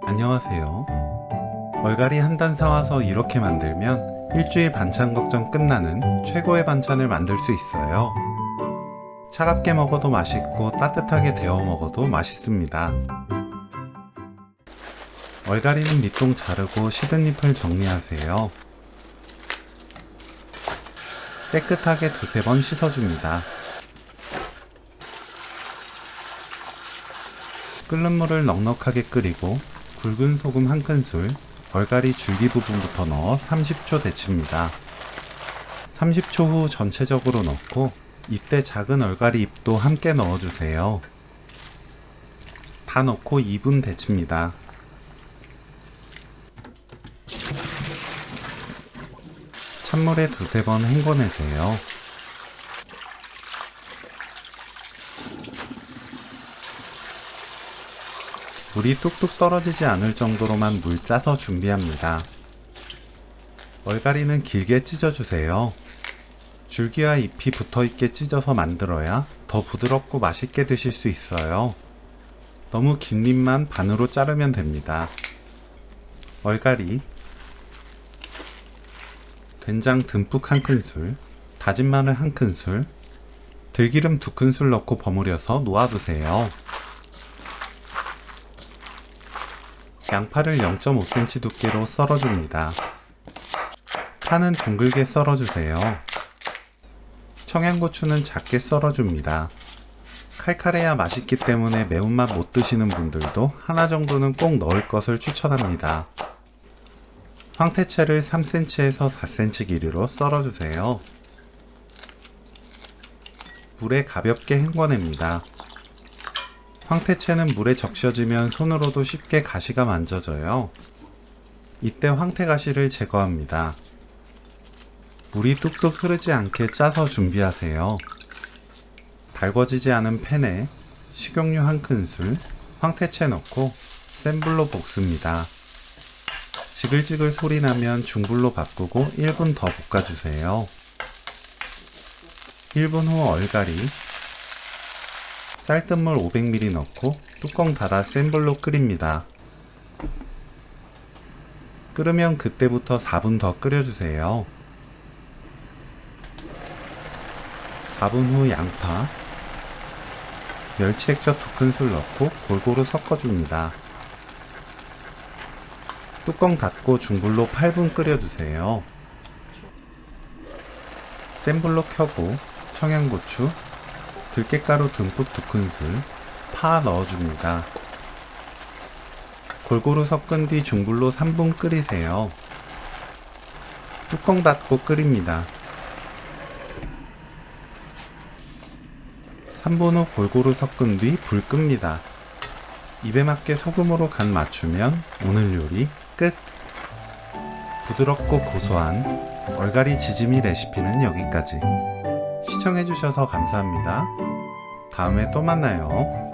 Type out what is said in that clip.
안녕하세요. 얼갈이 한 단 사와서 이렇게 만들면 일주일 반찬 걱정 끝나는 최고의 반찬을 만들 수 있어요. 차갑게 먹어도 맛있고 따뜻하게 데워 먹어도 맛있습니다. 얼갈이는 밑동 자르고 시든 잎을 정리하세요. 깨끗하게 두세 번 씻어줍니다. 끓는 물을 넉넉하게 끓이고 굵은 소금 한 큰술, 얼갈이 줄기 부분부터 넣어 30초 데칩니다. 30초 후 전체적으로 넣고 이때 작은 얼갈이 잎도 함께 넣어주세요. 다 넣고 2분 데칩니다. 찬물에 두세 번 헹궈내세요. 물이 뚝뚝 떨어지지 않을 정도로만 물 짜서 준비합니다. 얼갈이는 길게 찢어주세요. 줄기와 잎이 붙어있게 찢어서 만들어야 더 부드럽고 맛있게 드실 수 있어요. 너무 긴 잎만 반으로 자르면 됩니다. 얼갈이, 된장 듬뿍 한 큰술, 다진 마늘 한 큰술, 들기름 2큰술 넣고 버무려서 놓아두세요. 양파를 0.5cm 두께로 썰어줍니다. 파는 둥글게 썰어주세요. 청양고추는 작게 썰어줍니다. 칼칼해야 맛있기 때문에 매운맛 못 드시는 분들도 하나 정도는 꼭 넣을 것을 추천합니다. 황태채를 3cm에서 4cm 길이로 썰어주세요. 물에 가볍게 헹궈냅니다. 황태채는 물에 적셔지면 손으로도 쉽게 가시가 만져져요. 이때 황태 가시를 제거합니다. 물이 뚝뚝 흐르지 않게 짜서 준비하세요. 달궈지지 않은 팬에 식용유 한 큰술, 황태채 넣고 센 불로 볶습니다. 지글지글 소리 나면 중불로 바꾸고 1분 더 볶아주세요. 1분 후 얼갈이, 쌀뜨물 500ml 넣고 뚜껑 닫아 센 불로 끓입니다. 끓으면 그때부터 4분 더 끓여주세요. 4분 후 양파, 멸치 액젓 2큰술 넣고 골고루 섞어줍니다. 뚜껑 닫고 중불로 8분 끓여주세요. 센 불로 켜고 청양고추, 들깨가루 듬뿍 2큰술, 파 넣어줍니다. 골고루 섞은 뒤 중불로 3분 끓이세요. 뚜껑 닫고 끓입니다. 3분 후 골고루 섞은 뒤 불 끕니다. 입에 맞게 소금으로 간 맞추면 오늘 요리 끝! 부드럽고 고소한 얼갈이 지짐이 레시피는 여기까지. 시청해주셔서 감사합니다. 다음에 또 만나요.